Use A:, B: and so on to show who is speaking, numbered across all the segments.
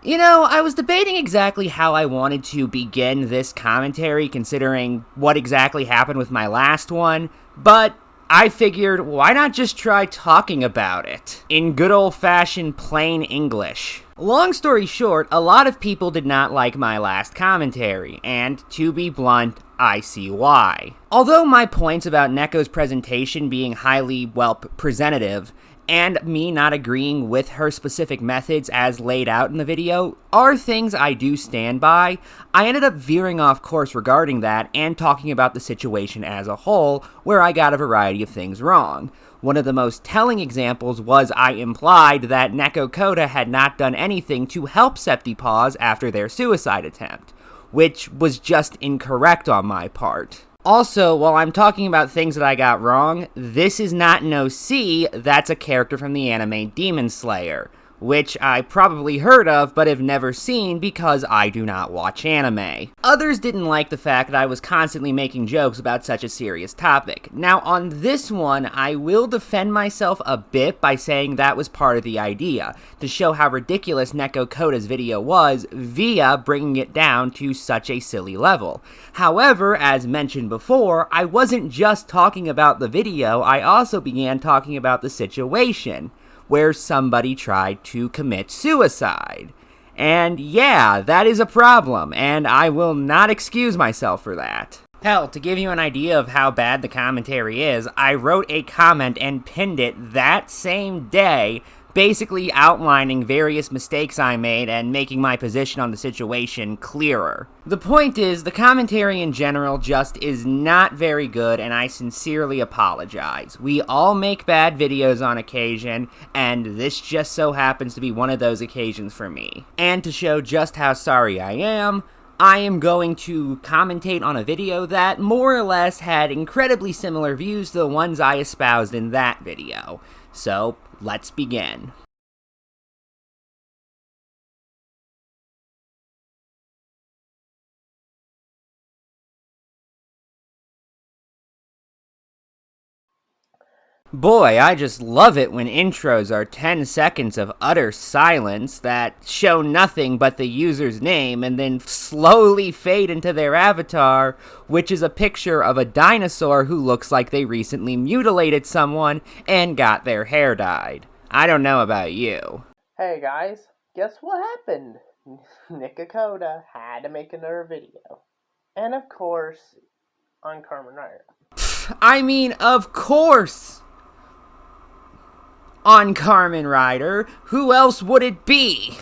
A: You know, I was debating exactly how I wanted to begin this commentary considering what exactly happened with my last one, but I figured why not just try talking about it in good old-fashioned plain English. Long story short, a lot of people did not like my last commentary, and to be blunt, I see why. Although my points about Neko's presentation being highly, presentative, and me not agreeing with her specific methods as laid out in the video are things I do stand by, I ended up veering off course regarding that and talking about the situation as a whole, where I got a variety of things wrong. One of the most telling examples was I implied that Neko Koda had not done anything to help Septipaws after their suicide attempt, which was just incorrect on my part. Also, while I'm talking about things that I got wrong, this is not an OC, that's a character from the anime Demon Slayer, which I probably heard of but have never seen because I do not watch anime. Others didn't like the fact that I was constantly making jokes about such a serious topic. Now on this one, I will defend myself a bit by saying that was part of the idea, to show how ridiculous Neko Koda's video was via bringing it down to such a silly level. However, as mentioned before, I wasn't just talking about the video, I also began talking about the situation, where somebody tried to commit suicide. And yeah, that is a problem, and I will not excuse myself for that. Hell, to give you an idea of how bad the commentary is, I wrote a comment and pinned it that same day, basically outlining various mistakes I made and making my position on the situation clearer. The point is, the commentary in general just is not very good, and I sincerely apologize. We all make bad videos on occasion, and this just so happens to be one of those occasions for me. And to show just how sorry I am going to commentate on a video that more or less had incredibly similar views to the ones I espoused in that video. So, let's begin. Boy, I just love it when intros are 10 seconds of utter silence that show nothing but the user's name and then slowly fade into their avatar, which is a picture of a dinosaur who looks like they recently mutilated someone and got their hair dyed. I don't know about you.
B: Hey guys, guess what happened? Neko Koda had to make another video. And of course, on Kamen Rider.
A: I mean, of course! On Kamen Rider, who else would it be?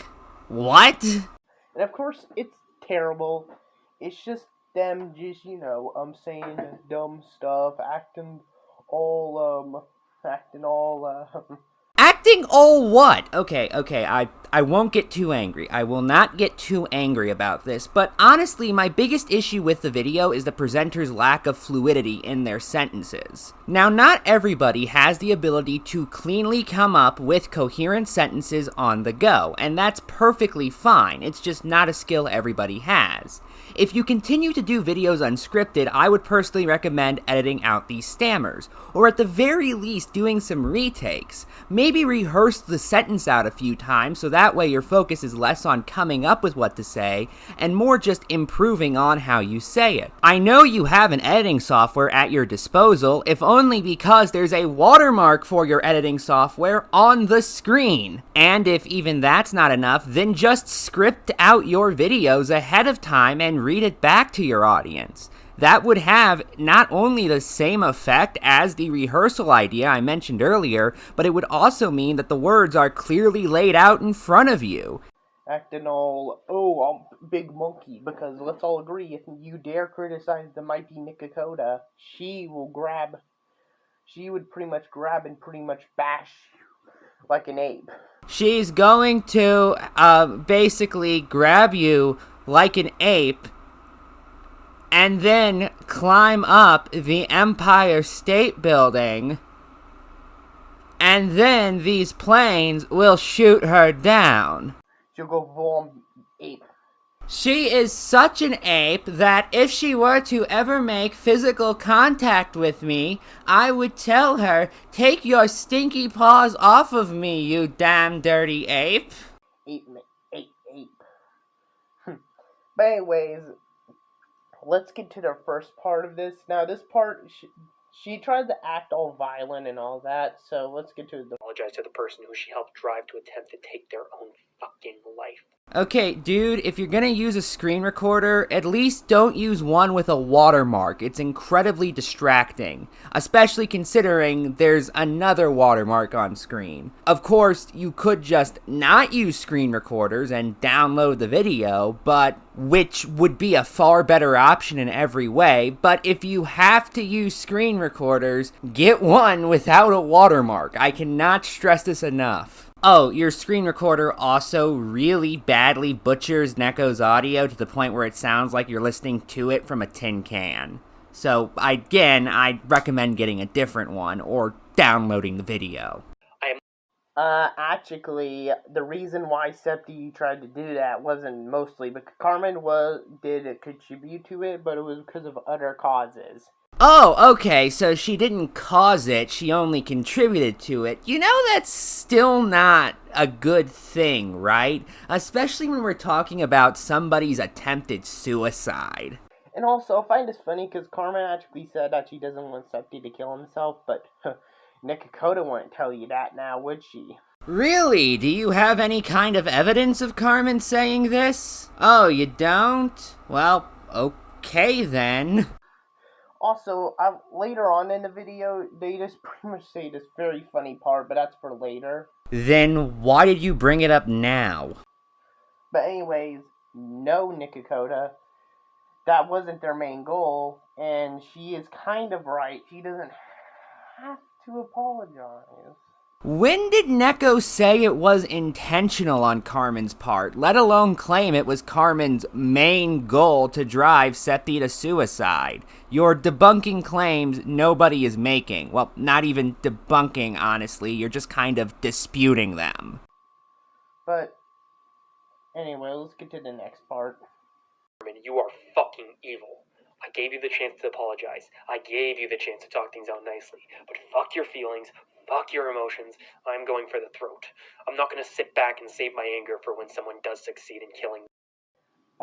A: What?
B: And of course, it's terrible. It's just them just, saying dumb stuff, acting all,
A: Acting all what? Okay, I won't get too angry. I will not get too angry about this, but honestly, my biggest issue with the video is the presenter's lack of fluidity in their sentences. Now, not everybody has the ability to cleanly come up with coherent sentences on the go, and that's perfectly fine. It's just not a skill everybody has. If you continue to do videos unscripted, I would personally recommend editing out these stammers, or at the very least doing some retakes. Maybe rehearse the sentence out a few times so that way your focus is less on coming up with what to say and more just improving on how you say it. I know you have an editing software at your disposal, if only because there's a watermark for your editing software on the screen. And if even that's not enough, then just script out your videos ahead of time and read it back to your audience. That would have not only the same effect as the rehearsal idea I mentioned earlier, but it would also mean that the words are clearly laid out in front of you.
B: Acting all, oh, I'm big monkey, because let's all agree, if you dare criticize the mighty Neko Koda, she would pretty much grab and pretty much bash like an ape.
A: She's going to basically grab you like an ape and then climb up the Empire State Building, and then these planes will shoot her down.
B: She'll go full ape.
A: She is such an ape that if she were to ever make physical contact with me, I would tell her, "Take your stinky paws off of me, you damn dirty ape."
B: Ape. But anyways, let's get to the first part of this. Now, this part, she tried to act all violent and all that, so let's get to the...
C: Apologize to the person who she helped drive to attempt to take their own fucking life.
A: Okay, dude, if you're gonna use a screen recorder, at least don't use one with a watermark. It's incredibly distracting, especially considering there's another watermark on screen. Of course, you could just not use screen recorders and download the video, which would be a far better option in every way, but if you have to use screen recorders, get one without a watermark. I cannot stress this enough. Oh, your screen recorder also really badly butchers Neko's audio to the point where it sounds like you're listening to it from a tin can. So, I'd recommend getting a different one or downloading the video.
B: Actually, the reason why Septi tried to do that wasn't mostly because Carmen did contribute to it, but it was because of other causes.
A: Oh, okay, so she didn't cause it, she only contributed to it. You know, that's still not a good thing, right? Especially when we're talking about somebody's attempted suicide.
B: And also, I find this funny because Carmen actually said that she doesn't want Septi to kill himself, but Nikocado wouldn't tell you that now, would she?
A: Really? Do you have any kind of evidence of Carmen saying this? Oh, you don't? Well, okay then.
B: Also, later on in the video, they just pretty much say this very funny part, but that's for later.
A: Then why did you bring it up now?
B: But anyways, no, Nikocado. That wasn't their main goal, and she is kind of right. She doesn't have to apologize.
A: When did Neko say it was intentional on Carmen's part, let alone claim it was Carmen's main goal to drive Septi to suicide? You're debunking claims nobody is making. Well, not even debunking, honestly. You're just kind of disputing them.
B: But, anyway, let's get to the next part.
C: Carmen, you are fucking evil. I gave you the chance to apologize. I gave you the chance to talk things out nicely. But fuck your feelings. Fuck your emotions. I'm going for the throat. I'm not going to sit back and save my anger for when someone does succeed in killing me.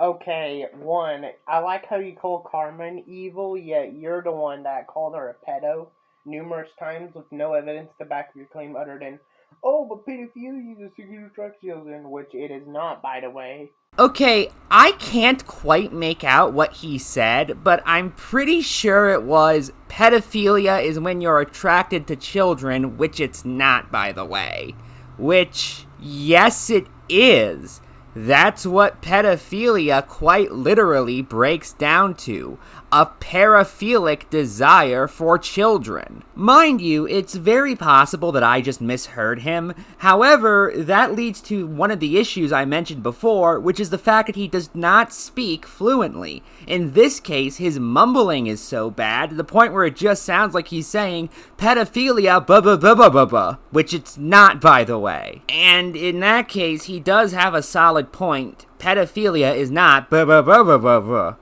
B: Okay, one, I like how you call Carmen evil, yet you're the one that called her a pedo numerous times with no evidence to back your claim other than, oh, but pedophilia is a secret attraction, which it is not, by the way.
A: Okay, I can't quite make out what he said, but I'm pretty sure it was pedophilia is when you're attracted to children, which it's not, by the way. Which, yes, it is. That's what pedophilia quite literally breaks down to. A paraphilic desire for children. Mind you, it's very possible that I just misheard him. However, that leads to one of the issues I mentioned before, which is the fact that he does not speak fluently. In this case, his mumbling is so bad to the point where it just sounds like he's saying pedophilia buh buh buh buh buh buh, which it's not, by the way. And in that case, he does have a solid point. Pedophilia is not buh buh buh buh buh buh.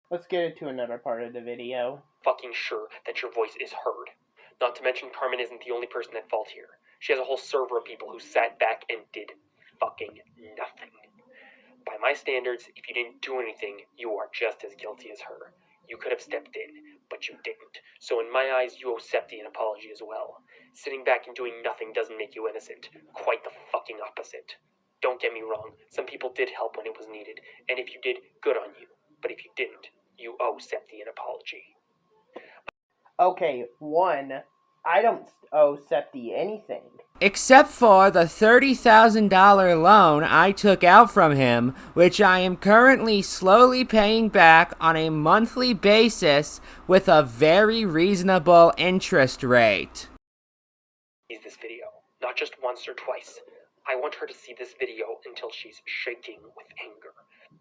B: Let's get into another part of the video.
C: Fucking sure that your voice is heard. Not to mention Carmen isn't the only person at fault here. She has a whole server of people who sat back and did fucking nothing. By my standards, if you didn't do anything, you are just as guilty as her. You could have stepped in, but you didn't. So in my eyes, you owe Septi an apology as well. Sitting back and doing nothing doesn't make you innocent. Quite the fucking opposite. Don't get me wrong, some people did help when it was needed, and if you did, good on you. But if you didn't, you owe Septi an apology.
B: Okay, one, I don't owe Septi anything.
A: Except for the $30,000 loan I took out from him, which I am currently slowly paying back on a monthly basis with a very reasonable interest rate.
C: This video, not just once or twice. I want her to see this video until she's shaking with anger.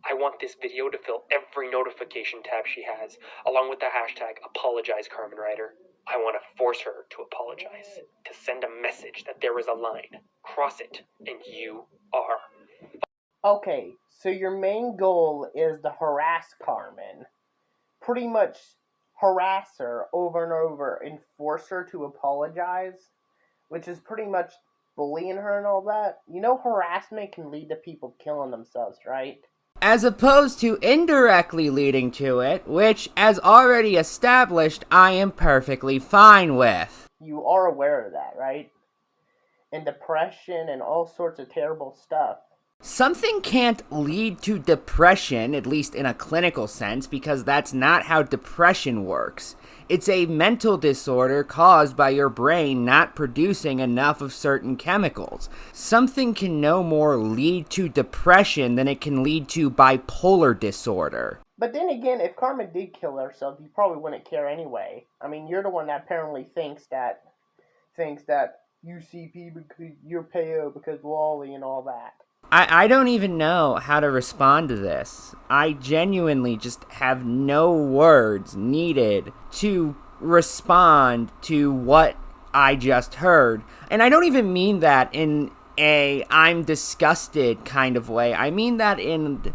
C: I want this video to fill every notification tab she has, along with the hashtag #ApologizeCarmenRider. I want to force her to apologize, to send a message that there is a line. Cross it, and you are.
B: Okay, so your main goal is to harass Carmen. Pretty much harass her over and over and force her to apologize, which is pretty much bullying her and all that. You know harassment can lead to people killing themselves, right?
A: as opposed to indirectly leading to it, which, as already established, I am perfectly fine with.
B: You are aware of that, right? And depression and all sorts of terrible stuff.
A: Something can't lead to depression, at least in a clinical sense, because that's not how depression works. It's a mental disorder caused by your brain not producing enough of certain chemicals. Something can no more lead to depression than it can lead to bipolar disorder.
B: But then again, if Carmen did kill herself, you probably wouldn't care anyway. I mean, you're the one that apparently thinks that UCP because you're PO because Wally and all that.
A: I don't even know how to respond to this. I genuinely just have no words needed to respond to what I just heard. And I don't even mean that in a I'm disgusted kind of way. I mean that in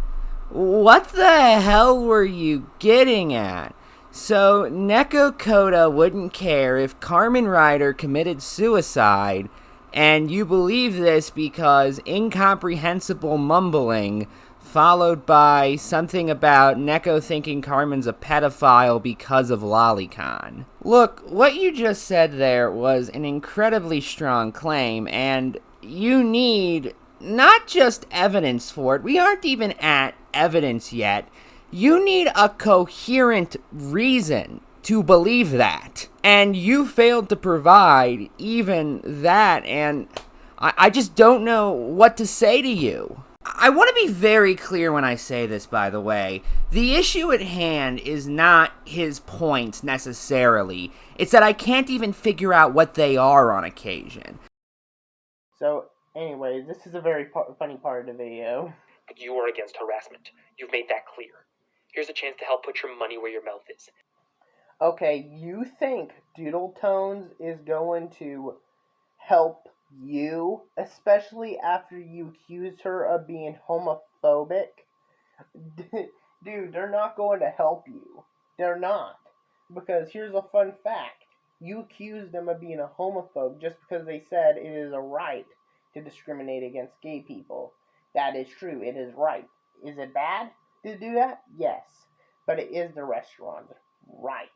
A: what the hell were you getting at? So Neko Koda wouldn't care if Carmen Ryder committed suicide. And you believe this because incomprehensible mumbling, followed by something about Neko thinking Carmen's a pedophile because of Lolicon. Look, what you just said there was an incredibly strong claim, and you need not just evidence for it. We aren't even at evidence yet. You need a coherent reason to believe that. And you failed to provide even that, and I just don't know what to say to you. I want to be very clear when I say this, by the way. The issue at hand is not his points, necessarily. It's that I can't even figure out what they are on occasion.
B: So, anyway, this is a very funny part of the video.
C: But you are against harassment. You've made that clear. Here's a chance to help put your money where your mouth is.
B: Okay, you think Doodle Tones is going to help you, especially after you accused her of being homophobic? Dude, they're not going to help you. They're not. Because here's a fun fact. You accused them of being a homophobe just because they said it is a right to discriminate against gay people. That is true. It is right. Is it bad to do that? Yes. But it is the restaurant's right.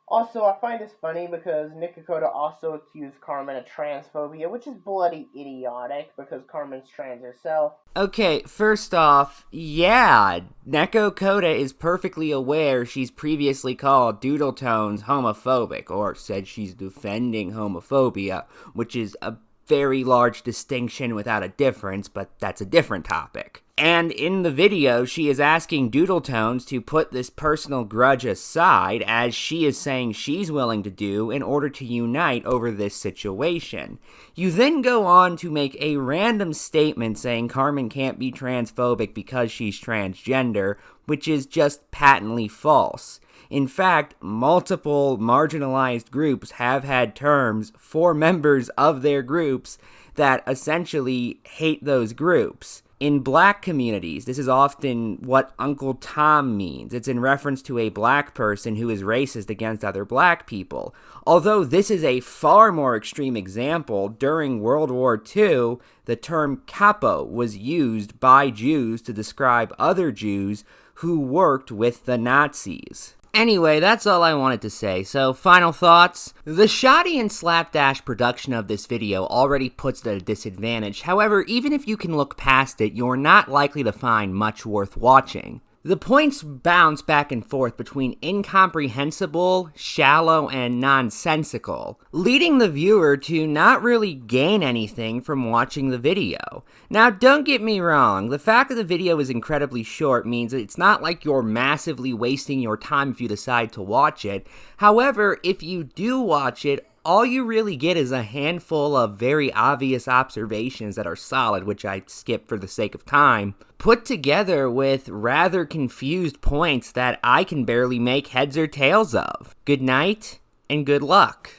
B: Also, I find this funny because Neko Koda also accused Carmen of transphobia, which is bloody idiotic because Carmen's trans herself.
A: Okay, first off, yeah, Neko Koda is perfectly aware she's previously called Doodle Tones homophobic, or said she's defending homophobia, which is a very large distinction without a difference, but that's a different topic. And in the video, she is asking Doodle Tones to put this personal grudge aside, as she is saying she's willing to do in order to unite over this situation. You then go on to make a random statement saying Carmen can't be transphobic because she's transgender, which is just patently false. In fact, multiple marginalized groups have had terms for members of their groups that essentially hate those groups. In black communities, this is often what Uncle Tom means. It's in reference to a black person who is racist against other black people. Although this is a far more extreme example, during World War II, the term capo was used by Jews to describe other Jews who worked with the Nazis. Anyway, that's all I wanted to say, so final thoughts. The shoddy and slapdash production of this video already puts it at a disadvantage. However, even if you can look past it, you're not likely to find much worth watching. The points bounce back and forth between incomprehensible, shallow, and nonsensical, leading the viewer to not really gain anything from watching the video. Now, don't get me wrong, the fact that the video is incredibly short means that it's not like you're massively wasting your time if you decide to watch it. However, if you do watch it, all you really get is a handful of very obvious observations that are solid, which I skip for the sake of time, put together with rather confused points that I can barely make heads or tails of. Good night, and good luck.